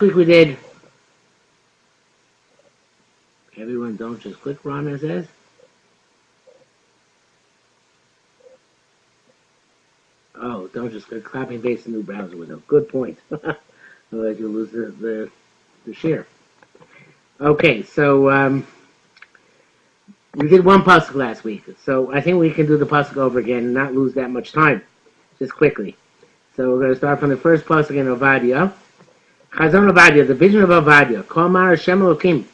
week we did. Everyone don't just click, Rana says. Oh, don't just click. Copy and paste the new browser window. Good point. Otherwise you'll lose the share. Okay, so we did one pasuk last week. So I think we can do the pasuk over again and not lose that much time. Just quickly. So we're going to start from the first pasuk in Ovadiah. Chazon Ovadiah, the vision of Ovadiah. Kol mar Hashem Elokim.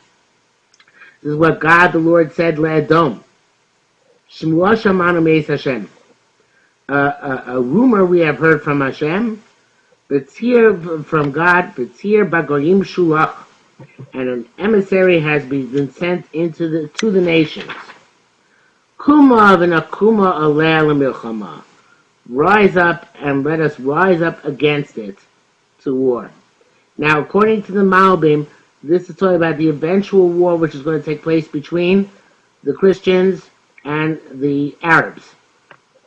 This is what God the Lord said le'Edom. Shmuah shamanu meis Hashem. A rumor we have heard from Hashem. B'tzir from God. B'tzir bagoyim shulach. And an emissary has been sent to the nations. Kuma v'nakuma aleh l'milchama. Rise up and let us rise up against it to war. Now, according to the Malbim, this is talking about the eventual war which is going to take place between the Christians and the Arabs.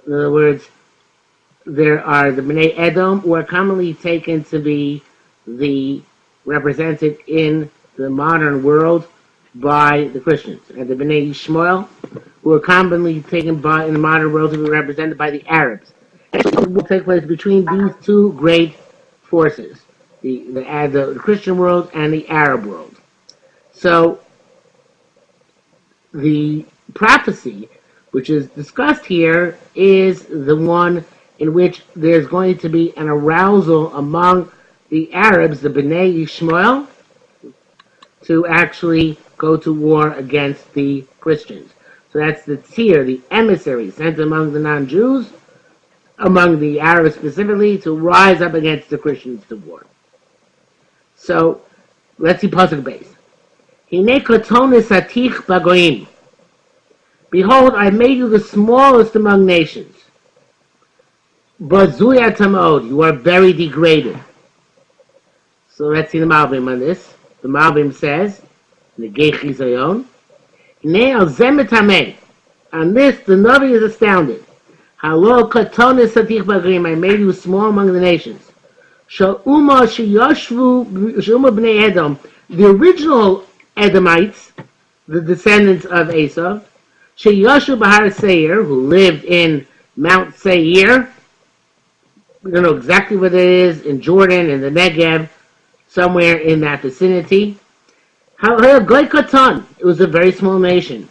In other words, there are the Bnei Edom, who are commonly taken to be represented in the modern world by the Christians, and the Bnei Yishmael, who are commonly taken in the modern world to be represented by the Arabs. It will take place between these two great forces, the Christian world and the Arab world. So, the prophecy, which is discussed here, is the one in which there's going to be an arousal among the Arabs, the Bnei Yishmael, to actually go to war against the Christians. So that's the tzir, the emissary sent among the non-Jews, among the Arabs specifically, to rise up against the Christians to war. So, let's see pasuk base. Hine kotonis atich bagoyim. Behold, I made you the smallest among nations. But zuyat tamod, you are very degraded. So let's see the Malbim on this. The Malbim says, Negei Chizayon, Hine al zemet hamei. On this, the Navi is astounded. Halo katonis atich bagoyim, I made you small among the nations. Sha'uma b'nei Edom, the original Edomites, the descendants of Esau, Sheyoshu Bahar Seir, who lived in Mount Seir. We don't know exactly what it is, in Jordan, in the Negev, somewhere in that vicinity. It was a very small nation.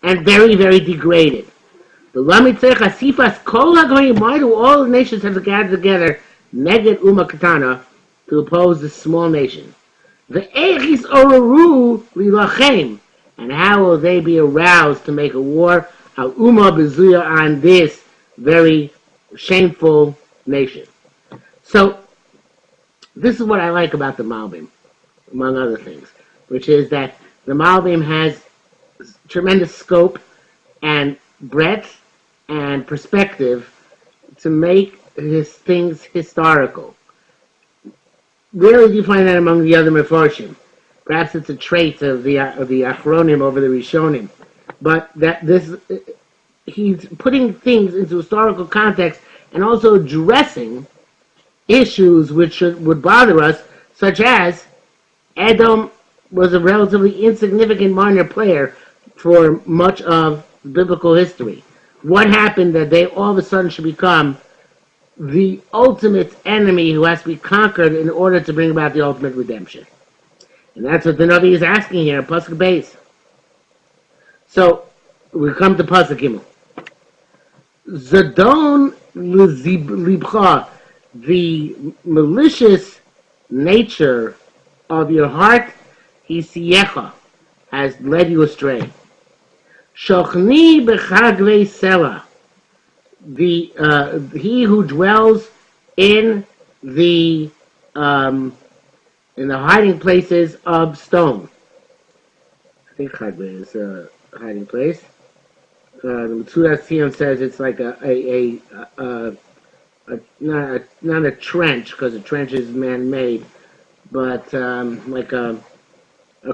And very, very degraded. Why do all the nations have to gather together neged Uma Katana to oppose this small nation? And how will they be aroused to make a war on this very shameful nation? So, this is what I like about the Malbim, among other things, which is that the Malbim has tremendous scope and breadth and perspective to make his things historical. Rarely do you find that among the other Mefarshim. Perhaps it's a trait of the Achronim over the Rishonim, but that he's putting things into historical context and also addressing issues which would bother us, such as Edom was a relatively insignificant minor player for much of biblical history. What happened that they all of a sudden should become the ultimate enemy who has to be conquered in order to bring about the ultimate redemption? And that's what the Navi is asking here, Pasuk Beis. So, we come to Pasuk Gimel. Zadon libcha, the malicious nature of your heart, Hisiyecha, has led you astray. Shochni b'chagvei sela, he who dwells in the hiding places of stone. I think chagvei is a hiding place. The Metzudas Sion says it's like not a trench, because a trench is man-made, but like a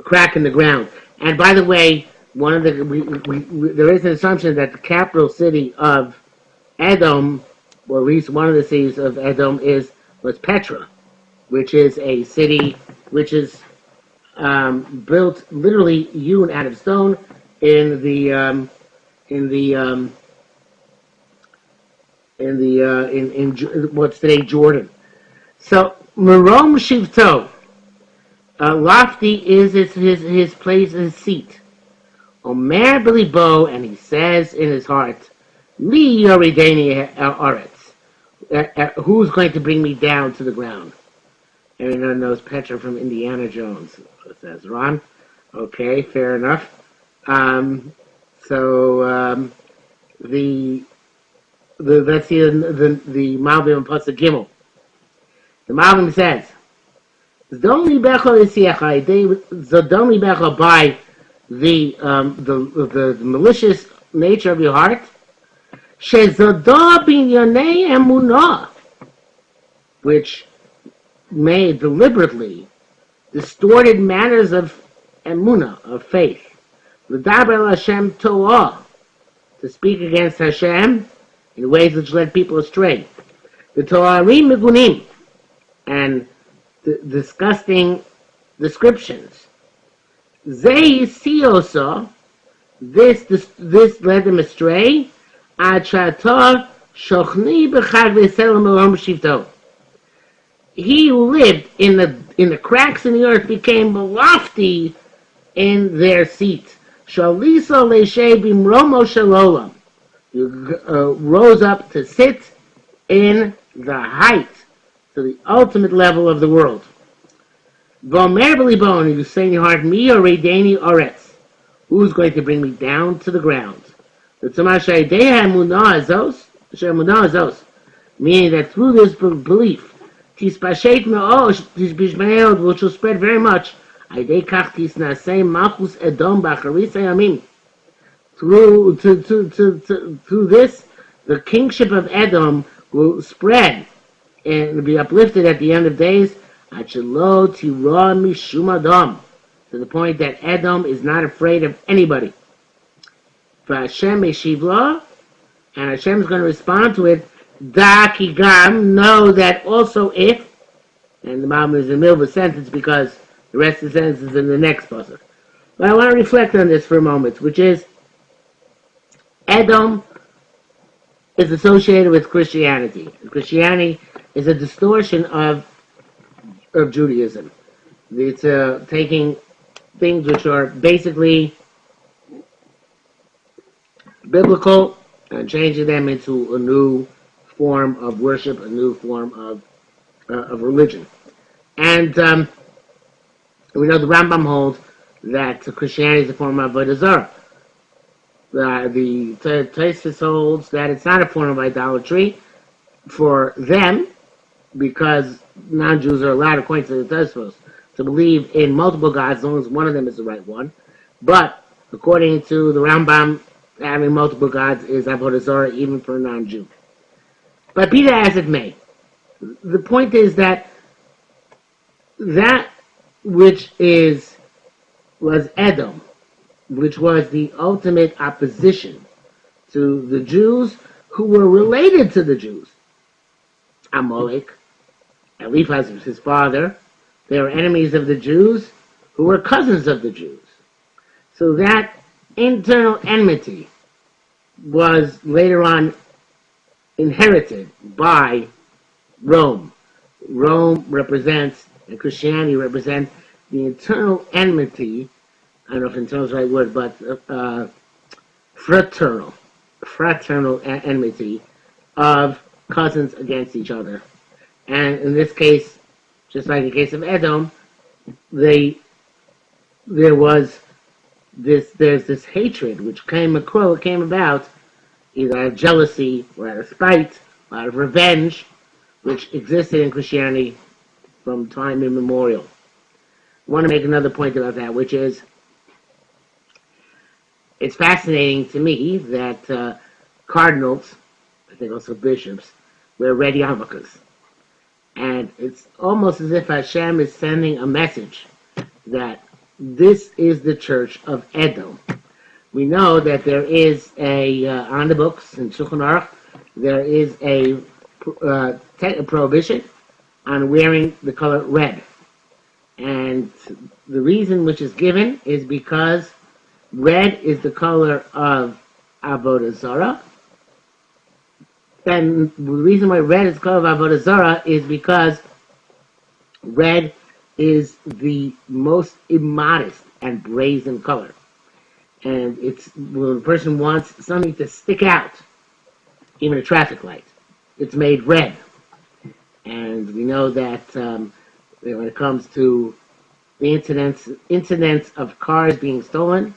crack in the ground. And by the way, there is an assumption that the capital city of Edom, or at least one of the cities of Edom, was Petra. which is a city which is built literally hewn out of stone in what's today Jordan. So Marom Shivto, lofty is his place, his seat. Omer Bilibo, and he says in his heart, Li Yorideni Aretz, who's going to bring me down to the ground? Everyone knows Petra from Indiana Jones. Says Ron. Okay, fair enough. Let's see the Malbim and Pasuk Gimel. The Malbim says, "Zodom libecha by the malicious nature of your heart, shezodah binyonei emunah, which made deliberately distorted manners of emunah, of faith, l'daber Hashem Torah, to speak against Hashem in ways which led people astray, the Toarim Megunim, and disgusting descriptions. Zei Siosa, this led them astray. Ad Shatar Shochni B'Chag V'Selem Marom Shivto. He who lived in the cracks in the earth became lofty in their seat. Shalisa Le'Shei B'Mromo Shalolam. Rose up to sit in the height, to the ultimate level of the world. Vomer B'Libon, you say in your heart, Mi Yoredeni Oretz, who's going to bring me down to the ground? The Tzomah Sheideha Emunah Azos, meaning that through this belief, Tispashet Me'osh, Tishbishmeod, which will spread very much, Aidei Kach Tisnasei Malchus Edom B'Acharis Hayamim. Through this, the kingship of Edom will spread and be uplifted at the end of days, to the point that Edom is not afraid of anybody. For Hashem Yeshivla, and Hashem is going to respond to it, Da Kigam, know that also if, and the Malbim is in the middle of a sentence because the rest of the sentence is in the next pasuk. But I want to reflect on this for a moment, which is, Edom is associated with Christianity. Christianity is a distortion of Judaism. It's taking things which are basically biblical and changing them into a new form of worship, a new form of religion. And we know the Rambam holds that Christianity is a form of Avodah Zarah. The Tosfos holds that it's not a form of idolatry for them, because non-Jews are allowed, according to the Tosfos, to believe in multiple gods as long as one of them is the right one. But according to the Rambam, having multiple gods is Avodah Zarah even for a non-Jew. But be that as it may, the point is that which was Edom, which was the ultimate opposition to the Jews who were related to the Jews. Amalek, Eliphaz was his father. They were enemies of the Jews who were cousins of the Jews. So that internal enmity was later on inherited by Rome. Rome represents, and Christianity represents, the internal enmity, I don't know if internal is the right word, but fraternal enmity of cousins against each other. And in this case, just like in the case of Edom, there's this hatred which came about either out of jealousy or out of spite, out of revenge, which existed in Christianity from time immemorial. I want to make another point about that, which is, it's fascinating to me that cardinals, I think also bishops, wear red yarmulkes. And it's almost as if Hashem is sending a message that this is the church of Edom. We know that there is on the books in Shulchan Aruch, there is a prohibition on wearing the color red. And the reason which is given is because red is the color of Avodah Zarah. And the reason why red is the color of Avodah Zarah is because red is the most immodest and brazen color. And it's when a person wants something to stick out, even a traffic light, it's made red. And we know that when it comes to the incidents of cars being stolen,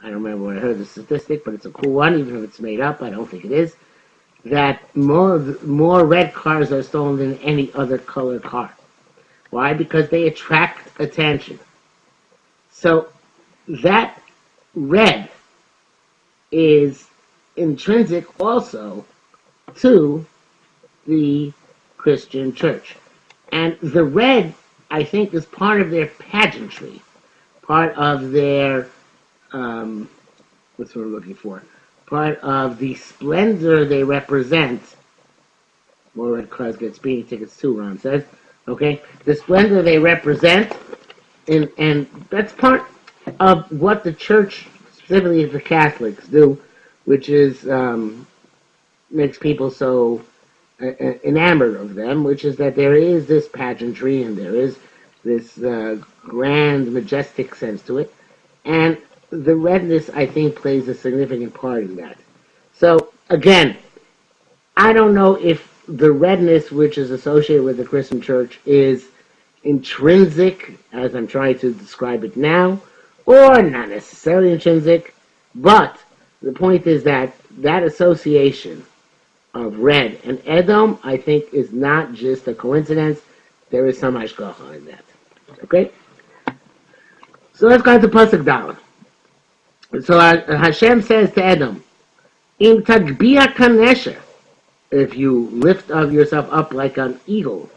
I don't remember where I heard the statistic, but it's a cool one, even if it's made up, I don't think it is, that more red cars are stolen than any other color car. Why? Because they attract attention. So that red is intrinsic also to the Christian church. And the red, I think, is part of their pageantry, part of their, what's what we're looking for, part of the splendor they represent. More red cars get speeding tickets too, Ron says. Okay? The splendor they represent, and that's part of what the church, specifically the Catholics, do, which is, makes people so enamored of them, which is that there is this pageantry and there is this grand, majestic sense to it. And the redness, I think, plays a significant part in that. So, again, I don't know if the redness which is associated with the Christian church is intrinsic, as I'm trying to describe it now, or not necessarily intrinsic, but the point is that that association of red and Edom, I think, is not just a coincidence. There is some hashgacha in that. Okay? So let's go into Pasuk Dalet. So Hashem says to Edom, "Im tagbia kanesher," if you lift of yourself up like an eagle,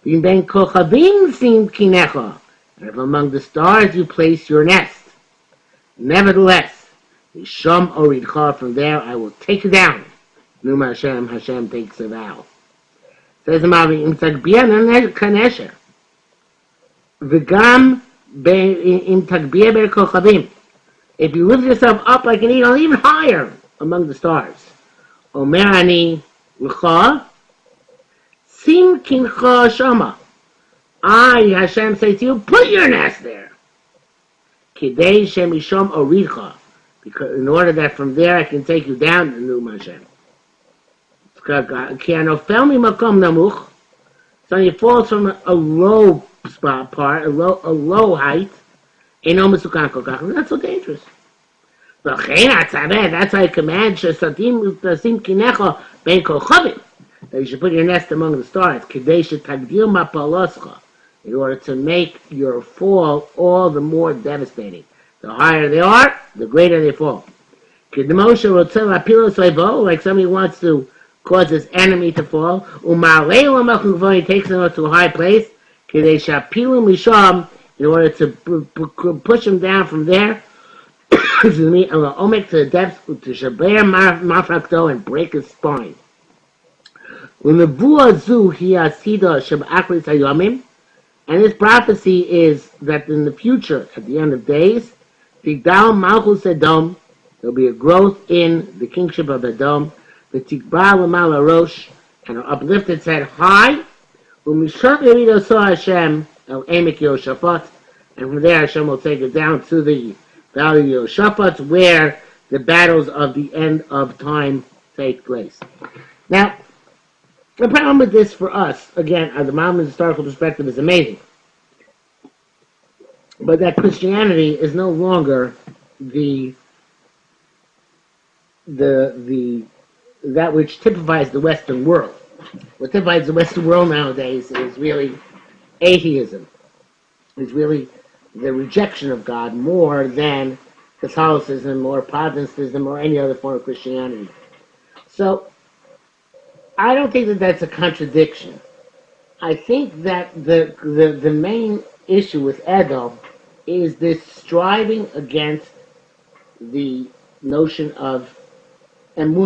"V'im ben kochavim sim kinecha," and if among the stars you place your nest, nevertheless, Misham oridcha, from there I will take you down. Numa Hashem takes a vow. Says the Mavi, "Im tagbia kanesher, v'gam im tagbia ber kochavim." If you lift yourself up like an eagle, even higher among the stars. Omer ani l'cha, sim kincha shama. I, Hashem, say to you, put your nest there. Kidei shemishom oridcha, because in order that from there I can take you down to Num Hashem. Ki anofel mimakom namuch, so he falls from a low spot part, a low height. That's so dangerous. That's why I command that you should put your nest among the stars in order to make your fall all the more devastating. The higher they are, the greater they fall. Like somebody wants to cause his enemy to fall, he takes them up to a high place in order to push him down from there, to the depths, to shaber mafrakto, and break his spine. When the buazu hiasida shabakris hayomim, and this prophecy is that in the future, at the end of days, tigdal malchus Edom, there'll be a growth in the kingship of Edom, the tikba l'mal rosh, and will uplift its head high. Umishak yerido so Hashem El Emek Yoshaphat, and from there Hashem will take it down to the valley of Yoshaphat, where the battles of the end of time take place. Now, the problem with this for us, again, the Maimonides' historical perspective is amazing, but that Christianity is no longer that which typifies the Western world. What typifies the Western world nowadays is really atheism. It's really the rejection of God more than Catholicism or Protestantism or any other form of Christianity. So, I don't think that that's a contradiction. I think that the main issue with Edom is this striving against the notion of emunah